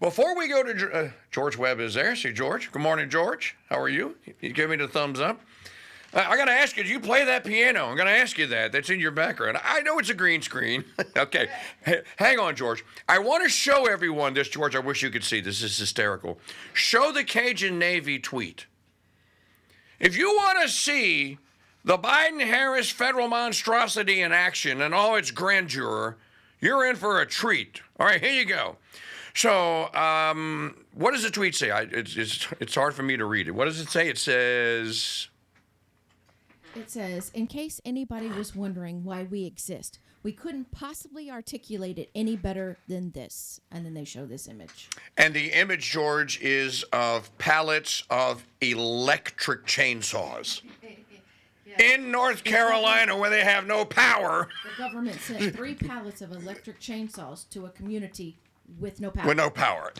Before we go to George Webb is there. See, George. Good morning, George. How are you? You give me the thumbs up. I got to ask you, do you play that piano? I'm going to ask you that. That's in your background. I know it's a green screen. Okay. Hey, hang on, George. I want to show everyone this, George. I wish you could see. This is hysterical. Show the Cajun Navy tweet. If you want to see the Biden-Harris federal monstrosity in action and all its grandeur, you're in for a treat. All right, here you go. So, what does the tweet say? It's hard for me to read it. What does it say? It says, in case anybody was wondering why we exist, we couldn't possibly articulate it any better than this. And then they show this image. And the image, George, is of pallets of electric chainsaws. In North Carolina, where they have no power. The government sent 3 pallets of electric chainsaws to a community with no power. With no power.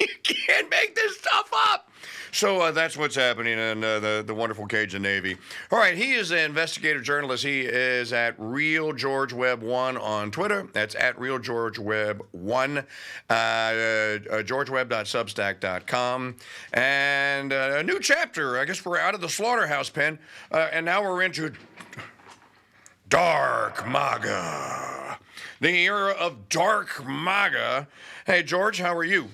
You can't make this stuff up. So that's what's happening in the wonderful Cajun Navy. All right, he is an investigative journalist. He is at Real George Webb 1 on Twitter. That's at Real George Webb 1. GeorgeWebb.substack.com. And a new chapter. I guess we're out of the slaughterhouse pen, and now we're into Dark MAGA. The era of Dark MAGA. Hey, George, how are you?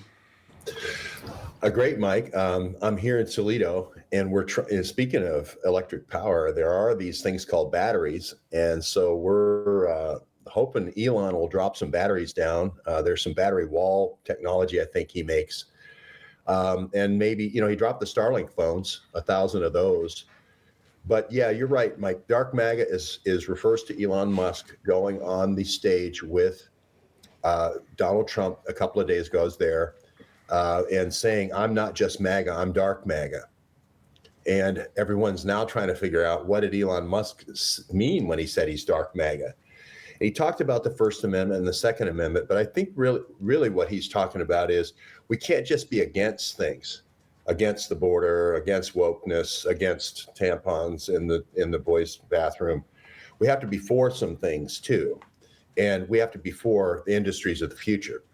Great, Mike. I'm here in Toledo, and we're speaking of electric power. There are these things called batteries, and so we're hoping Elon will drop some batteries down. There's some battery wall technology I think he makes, and maybe he dropped the Starlink phones, 1,000 of those. But yeah, you're right, Mike. Dark MAGA refers to Elon Musk going on the stage with Donald Trump a couple of days ago. I was there. And saying, I'm not just MAGA, I'm Dark MAGA. And everyone's now trying to figure out, what did Elon Musk mean when he said he's Dark MAGA? And he talked about the First Amendment and the Second Amendment, but I think really what he's talking about is we can't just be against things, against the border, against wokeness, against tampons in the boys' bathroom. We have to be for some things too. And we have to be for the industries of the future.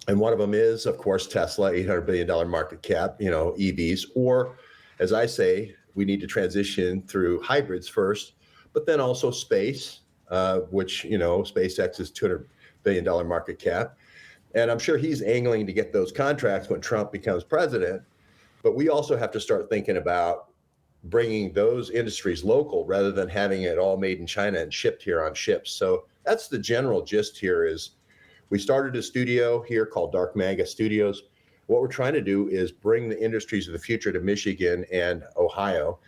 And one of them is, of course, Tesla, $800 billion market cap, EVs, or as I say, we need to transition through hybrids first, but then also space, which, SpaceX is $200 billion market cap. And I'm sure he's angling to get those contracts when Trump becomes president. But we also have to start thinking about bringing those industries local rather than having it all made in China and shipped here on ships. So that's the general gist here is, we started a studio here called Dark MAGA Studios. What we're trying to do is bring the industries of the future to Michigan and Ohio.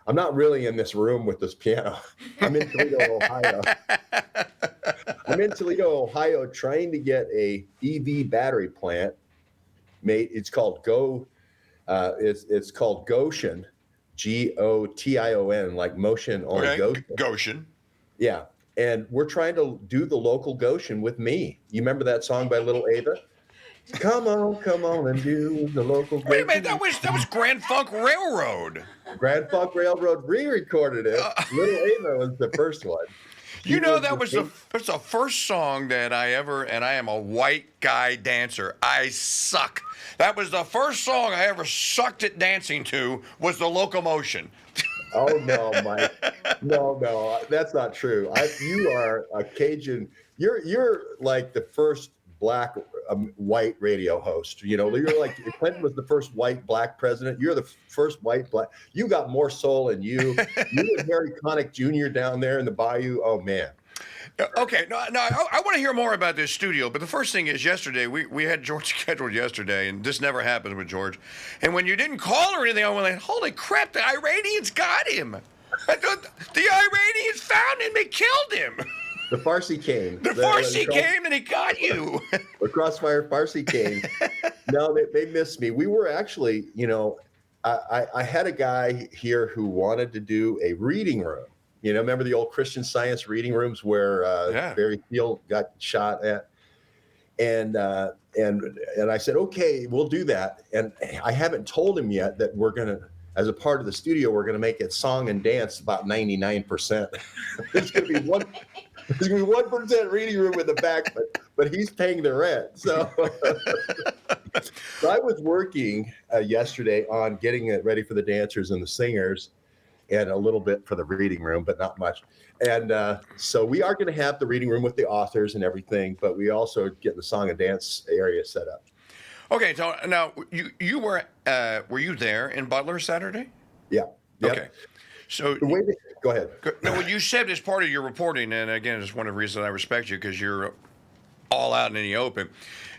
I'm not really in this room with this piano. I'm in Toledo, Ohio. Trying to get a EV battery plant made. It's called it's called Goshen, Gotion, like motion on Goshen. Goshen. Yeah. And we're trying to do the local Goshen with me. You remember that song by Little Ava? Come on and do the local Goshen. Wait a minute, that was Grand Funk Railroad. Grand Funk Railroad re-recorded it. Little Ava was the first one. That was the first song that I ever, and I am a white guy dancer. I suck. That was the first song I ever sucked at dancing to, was the Locomotion. Oh no, Mike! No, that's not true. You are a Cajun. You're like the first black white radio host. You're like Clinton was the first white black president. You're the first white black. You got more soul in you. You were Harry Connick Jr. down there in the bayou. Oh man. Okay, no, I want to hear more about this studio, but the first thing is yesterday, we had George scheduled yesterday, and this never happens with George. And when you didn't call or anything, I went like, holy crap, the Iranians got him. The Iranians found him, they killed him. The Farsi came. The Farsi came and he got you. The Crossfire Farsi came. No, they missed me. We were actually, I had a guy here who wanted to do a reading room. Remember the old Christian Science reading rooms where Barry Field got shot at? And I said, okay, we'll do that. And I haven't told him yet that we're going to, as a part of the studio, we're going to make it song and dance about 99%. There's going to be 1% reading room in the back, but he's paying the rent. So, so I was working yesterday on getting it ready for the dancers and the singers, and a little bit for the reading room, but not much. And so we are going to have the reading room with the authors and everything, but we also get the song and dance area set up. Okay, so now you were you there in Butler Saturday? Yeah. Yep. Okay. So go ahead. Now, what you said as part of your reporting, and again, it's one of the reasons I respect you because you're all out in the open.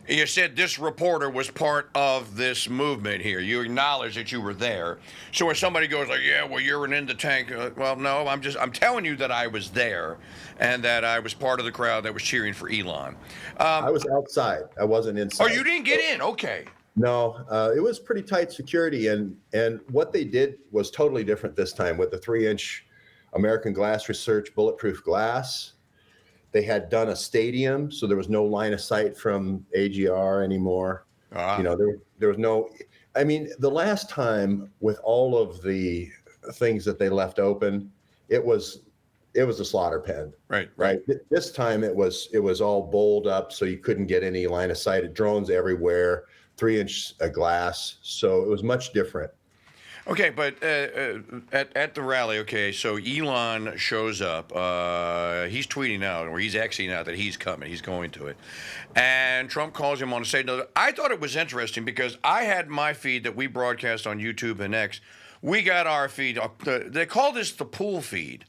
You said this reporter was part of this movement here. You acknowledge that you were there. So when somebody goes like, "Yeah, well, you're in the tank," well, no, I'm telling you that I was there, and that I was part of the crowd that was cheering for Elon. I was outside. I wasn't inside. Oh, you didn't get in? Okay. No, it was pretty tight security, and what they did was totally different this time with the 3-inch American Glass Research bulletproof glass. They had done a stadium, so there was no line of sight from AGR anymore. You know, there was no. I mean, the last time with all of the things that they left open, it was a slaughter pen. Right. This time it was all bowled up, so you couldn't get any line of sight. Drones everywhere, 3-inch glass, so it was much different. Okay, but at the rally, okay, so Elon shows up. He's tweeting out, or he's Xing out that he's coming. He's going to it. And Trump calls him on the stage. Now, I thought it was interesting because I had my feed that we broadcast on YouTube and X. We got our feed. They call this the pool feed.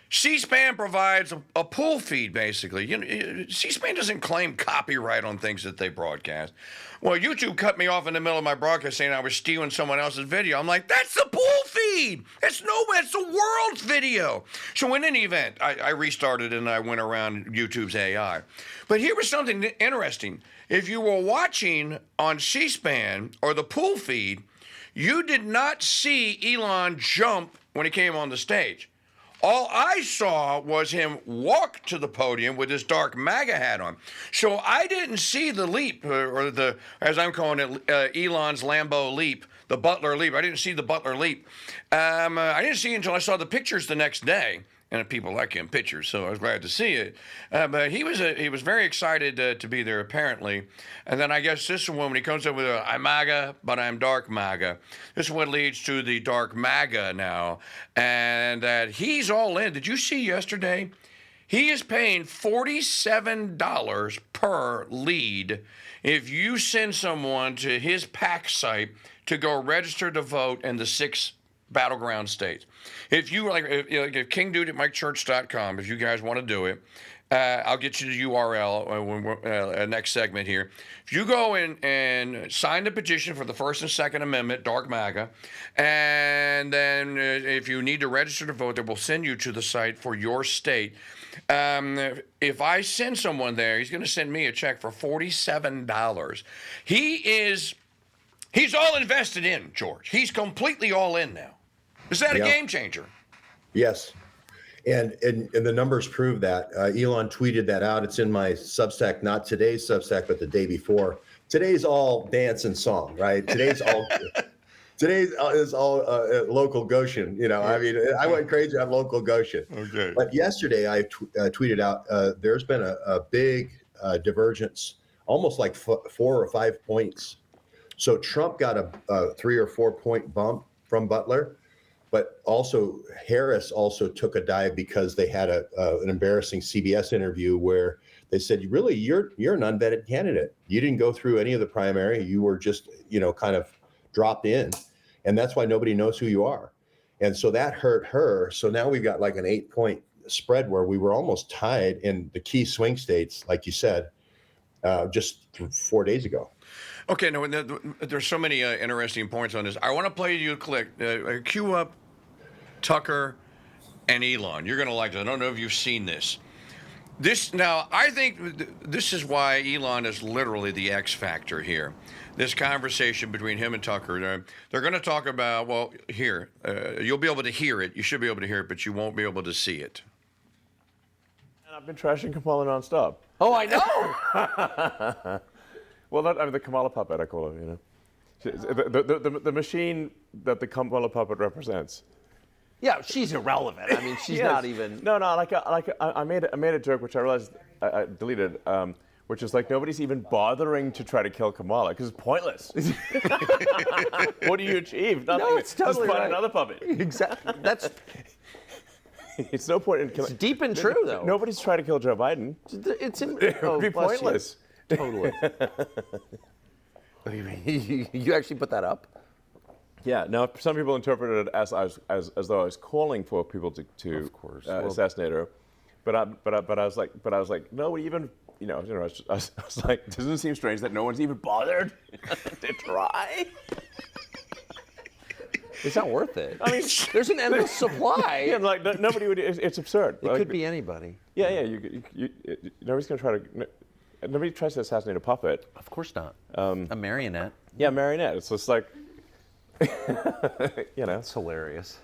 C-SPAN provides a pool feed, basically. You know, C-SPAN doesn't claim copyright on things that they broadcast. Well, YouTube cut me off in the middle of my broadcast saying I was stealing someone else's video. I'm like, that's the pool feed. That's the world's video. So in any event, I restarted and I went around YouTube's AI. But here was something interesting. If you were watching on C-SPAN or the pool feed, you did not see Elon jump when he came on the stage. All I saw was him walk to the podium with his dark MAGA hat on. So I didn't see the leap, or the, as I'm calling it, Elon's Lambo leap, the Butler leap. I didn't see the Butler leap. I didn't see it until I saw the pictures the next day. And people like him pictures, so I was glad to see it. But he was very excited to be there, apparently. And then I guess this is when he comes up with I'm MAGA, but I'm dark MAGA. This is what leads to the dark MAGA now, and that he's all in. Did you see yesterday? He is paying $47 per lead if you send someone to his PAC site to go register to vote in the 6 battleground states. If you like, if KingDude at MikeChurch.com, if you guys want to do it, I'll get you the URL next segment here. If you go in and sign the petition for the First and Second Amendment, Dark MAGA, and then if you need to register to vote, they will send you to the site for your state. If I send someone there, he's going to send me a check for $47. He's all invested in, George. He's completely all in now. Is that a game changer? Yes. And the numbers prove that. Elon tweeted that out. It's in my Substack, not today's Substack, but the day before. Today's all dance and song, right? Today's is all local Goshen. You know, I mean, I went crazy on local Goshen. Okay. But yesterday I tweeted out there's been a big divergence, almost like 4 or 5 points. So Trump got a 3 or 4 point bump from Butler. But also Harris also took a dive because they had an embarrassing CBS interview where they said, really, you're an unvetted candidate. You didn't go through any of the primary. You were just, kind of dropped in. And that's why nobody knows who you are. And so that hurt her. So now we've got like an 8-point spread where we were almost tied in the key swing states, like you said, just 4 days ago. Okay, no, there's so many interesting points on this. I want to play you a clip. Cue up Tucker and Elon. You're going to like it. I don't know if you've seen this. Now, I think this is why Elon is literally the X factor here. This conversation between him and Tucker. They're going to talk about, well, here, you'll be able to hear it. You should be able to hear it, but you won't be able to see it. And I've been trashing Kamala nonstop. Oh, I know. Well, the Kamala puppet, I call her, The machine that the Kamala puppet represents. Yeah, she's irrelevant. I mean, she's not even. No. Like I made a joke which I realized I deleted, which is like nobody's even bothering to try to kill Kamala because it's pointless. What do you achieve? Nothing. No, it's totally Just find right. another puppet. Exactly. That's It's no point in killing. deep and true, though. Nobody's trying to kill Joe Biden. It's It would be bless you. pointless. Totally. You actually put that up? Yeah. Now, some people interpreted it as though I was calling for people to Of course. Well- assassinate her, but I was like, no, even I was like, doesn't it seem strange that no one's even bothered to try? It's not worth it. I mean, There's an endless supply. yeah, like nobody would. It's absurd. It could be anybody. Yeah. Nobody's gonna try to. Nobody tries to assassinate a puppet. Of course not. A marionette. Yeah, marionette. It's just like, It's hilarious.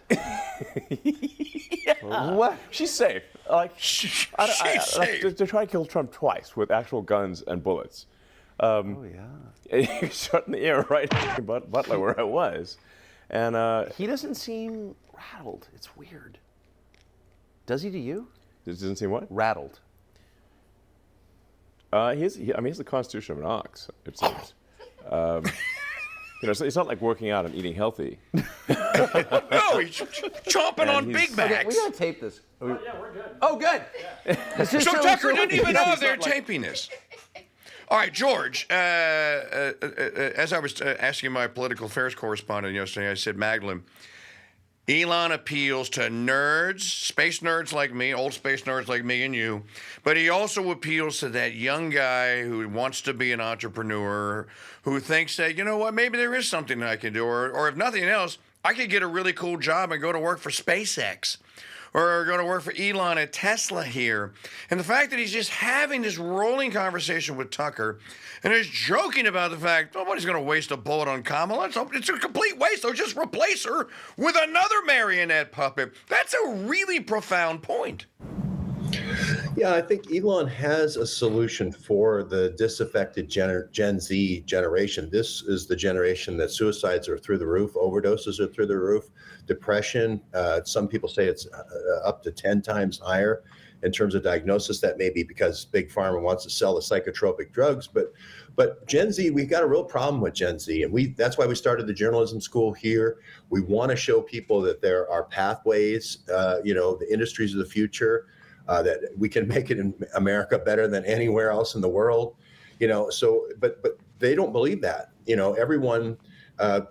What? She's safe. Like, She's like, safe. to try to kill Trump twice with actual guns and bullets. Oh yeah. You shot in the air right in Butler where I was, and He doesn't seem rattled. It's weird. Does he to you? it doesn't seem what? Rattled. He has the constitution of an ox. It seems. So it's not like working out and eating healthy. No, he's chomping And on he's- Big Okay, Macs. we gotta tape this. Yeah, we're good. Oh, good. So Tucker didn't even know they're taping this. All right, George, as I was asking my political affairs correspondent yesterday, I said, Magdalene, Elon appeals to nerds, space nerds like me, old space nerds like me and you, but he also appeals to that young guy who wants to be an entrepreneur, who thinks that, you know what, maybe there is something I can do, or if nothing else, I could get a really cool job and go to work for SpaceX. Or go to work for Elon at Tesla here. And the fact that he's just having this rolling conversation with Tucker and is joking about the fact nobody's going to waste a bullet on Kamala. It's a complete waste. They'll just replace her with another marionette puppet. That's a really profound point. Yeah, I think Elon has a solution for the disaffected Gen Z generation. This is the generation that suicides are through the roof, overdoses are through the roof, depression. Some people say it's up to 10 times higher in terms of diagnosis. That may be because Big Pharma wants to sell the psychotropic drugs, but Gen Z, we've got a real problem with Gen Z, and that's why we started the journalism school here. We want to show people that there are pathways, the industries of the future. That we can make it in America better than anywhere else in the world, but they don't believe that. Everyone,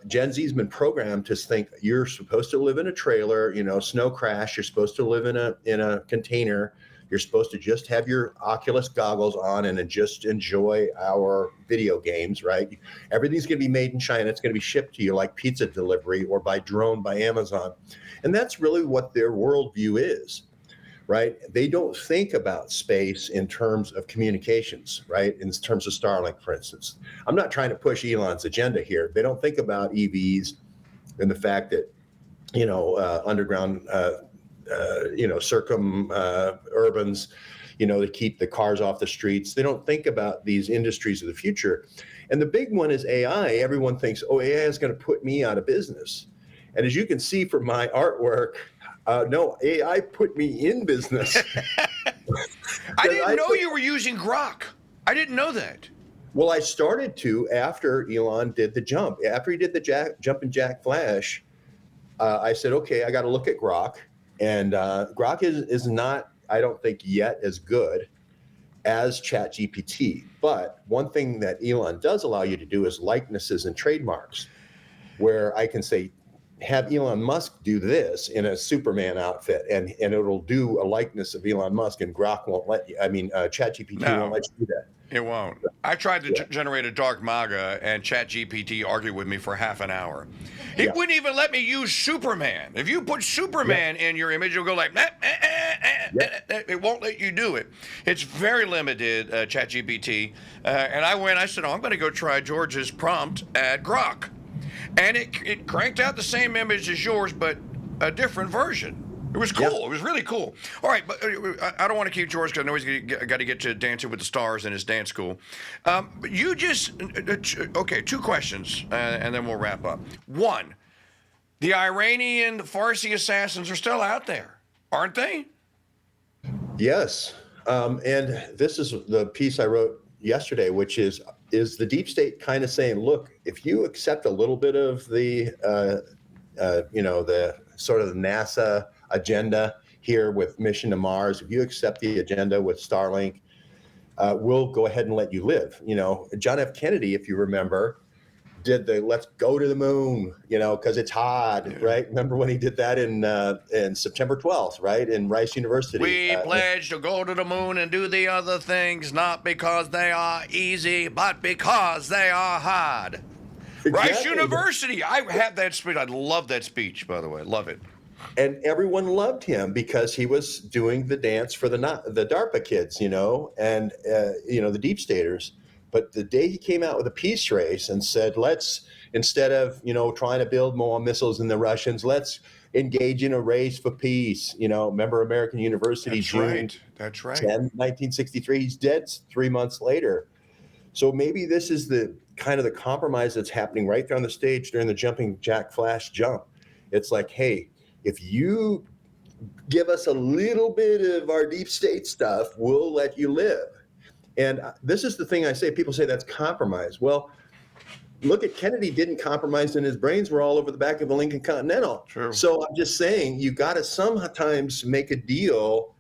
Gen Z's been programmed to think you're supposed to live in a trailer, snow crash. You're supposed to live in a container. You're supposed to just have your Oculus goggles on and just enjoy our video games, right? Everything's going to be made in China. It's going to be shipped to you like pizza delivery or by drone by Amazon. And that's really what their worldview is. Right? They don't think about space in terms of communications, right? In terms of Starlink, for instance. I'm not trying to push Elon's agenda here. They don't think about EVs and the fact that, underground, urbans, to keep the cars off the streets. They don't think about these industries of the future. And the big one is AI. Everyone thinks, AI is going to put me out of business. And as you can see from my artwork, no, AI put me in business. I didn't know you were using Grok. I didn't know that. Well, I started to after Elon did the jump. After he did the jumping jack flash, I said, okay, I got to look at Grok. And Grok is not, I don't think, yet as good as ChatGPT. But one thing that Elon does allow you to do is likenesses and trademarks, where I can say, have Elon Musk do this in a Superman outfit, and it'll do a likeness of Elon Musk, and Grok won't let you. ChatGPT won't let you do that. It won't. I tried to generate a dark MAGA, and ChatGPT argued with me for half an hour. It wouldn't even let me use Superman. If you put Superman in your image, it'll go like, it won't let you do it. It's very limited, ChatGPT. And I said, I'm going to go try George's prompt at Grok. And it cranked out the same image as yours, but a different version. It was cool. Yep. It was really cool. All right, but I don't want to keep George because I know he's got to get to Dancing with the Stars in his dance school. But you just, okay, two questions, and then we'll wrap up. One, the Iranian Farsi assassins are still out there, aren't they? Yes. And this is the piece I wrote yesterday, which is the deep state kind of saying, look, if you accept a little bit of the the sort of the NASA agenda here with mission to Mars, if you accept the agenda with Starlink, we'll go ahead and let you live. John F. Kennedy, if you remember, did the let's go to the moon, because it's hot, right? Remember when he did that in September 12th, right? In Rice University. We pledge to go to the moon and do the other things, not because they are easy, but because they are hard. Exactly. Rice University. I had that speech. I love that speech, by the way. Love it. And everyone loved him because he was doing the dance for the DARPA kids, and the deep staters. But the day he came out with a peace race and said, let's, instead of, trying to build more missiles than the Russians, let's engage in a race for peace. Remember American University, That's right. 10, 1963, he's dead 3 months later. So maybe this is the kind of the compromise that's happening right there on the stage during the jumping jack flash jump. It's like, hey, if you give us a little bit of our deep state stuff, we'll let you live. And this is the thing I say. People say that's compromise. Well, look at Kennedy, didn't compromise, and his brains were all over the back of the Lincoln Continental. True. So I'm just saying you got to sometimes make a deal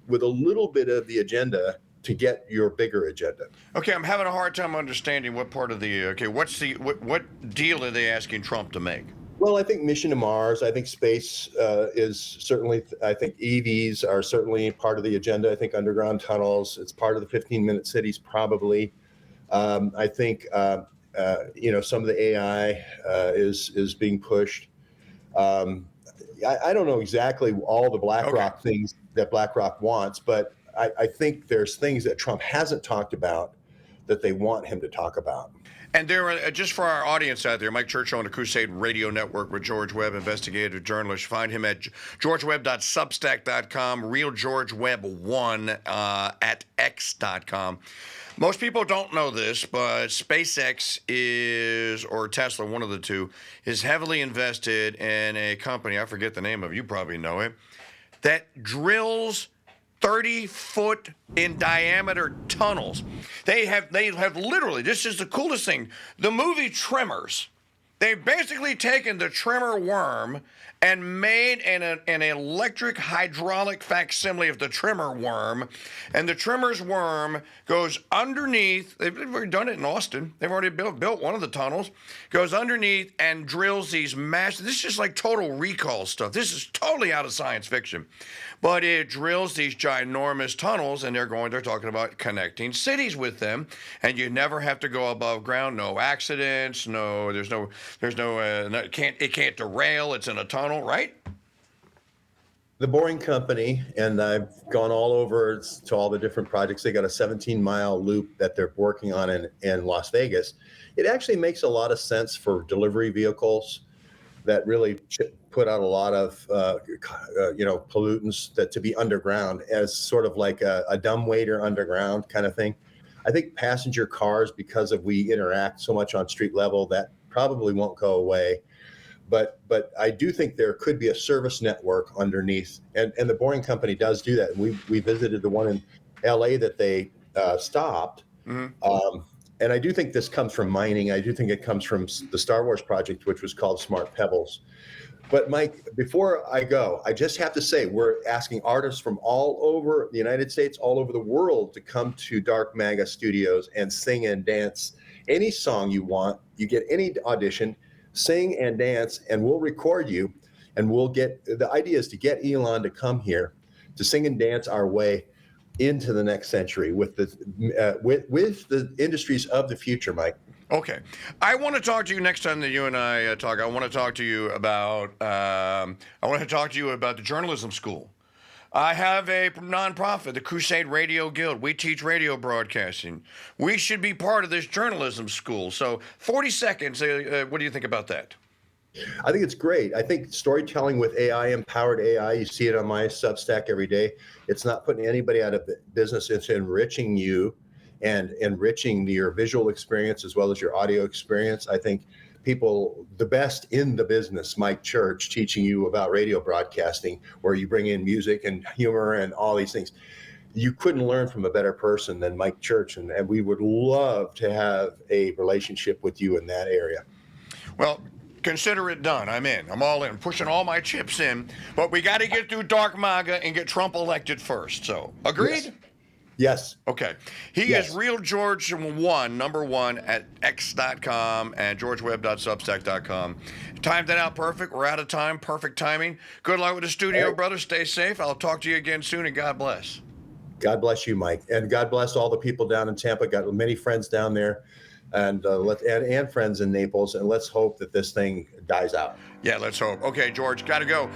with a little bit of the agenda to get your bigger agenda. Okay, I'm having a hard time understanding what part of the what deal are they asking Trump to make? Well, I think mission to Mars, I think space is certainly, I think EVs are certainly part of the agenda. I think underground tunnels, it's part of the 15-minute cities probably. I think, some of the AI is being pushed. I don't know exactly all the BlackRock things that BlackRock wants, but I think there's things that Trump hasn't talked about that they want him to talk about. And there are, just for our audience out there, Mike Churchill on the Crusade Radio Network with George Webb, investigative journalist. Find him at georgewebb.substack.com, real George Webb 1 at x.com. Most people don't know this, but SpaceX or Tesla, one of the two, is heavily invested in a company, I forget the name of it, you probably know it, that drills 30-foot in diameter tunnels. They have literally, this is the coolest thing, the movie Tremors. They've basically taken the Tremor worm and made an electric hydraulic facsimile of the Tremor worm. And the Tremor's worm goes underneath. They've already done it in Austin. They've already built one of the tunnels. Goes underneath and drills these massive. This is just like Total Recall stuff. This is totally out of science fiction. But it drills these ginormous tunnels, and they're talking about connecting cities with them, and you never have to go above ground. No accidents. It can't derail. It's in a tunnel, right? The Boring Company, and I've gone all over to all the different projects. They got a 17-mile loop that they're working on in Las Vegas. It actually makes a lot of sense for delivery vehicles that really put out a lot of pollutants that to be underground as sort of like a dumbwaiter underground kind of thing. I think passenger cars, because we interact so much on street level, that probably won't go away. But I do think there could be a service network underneath, and the Boring Company does do that. We visited the one in LA that they stopped. Mm-hmm. And I do think this comes from mining. I do think it comes from the Star Wars project, which was called Smart Pebbles. But Mike, before I go, I just have to say, we're asking artists from all over the United States, all over the world to come to Dark MAGA Studios and sing and dance any song you want. You get any audition, sing and dance, and we'll record you. And the idea is to get Elon to come here to sing and dance our way into the next century with the industries of the future, Mike. Okay. I want to talk to you next time that you and I talk. I want to talk to you about the journalism school. I have a nonprofit, the Crusade Radio Guild. We teach radio broadcasting. We should be part of this journalism school. So 40 seconds, what do you think about that? I think it's great. I think storytelling with AI, empowered AI, you see it on my Substack every day. It's not putting anybody out of business. It's enriching you and enriching your visual experience as well as your audio experience. I think the best in the business, Mike Church, teaching you about radio broadcasting, where you bring in music and humor and all these things. you couldn't learn from a better person than Mike Church, and we would love to have a relationship with you in that area. Well, consider it done. I'm in. I'm all in. Pushing all my chips in. But we got to get through Dark MAGA and get Trump elected first. So, agreed? Yes. Okay. He Yes. is Real George 1, number 1 at x.com and georgewebb.substack.com. Timed that out perfect. We're out of time. Perfect timing. Good luck with the studio, brother. Stay safe. I'll talk to you again soon, and God bless. God bless you, Mike, and God bless all the people down in Tampa. Got many friends down there, and friends in Naples, and let's hope that this thing dies out. Yeah, let's hope. Okay, George, got to go.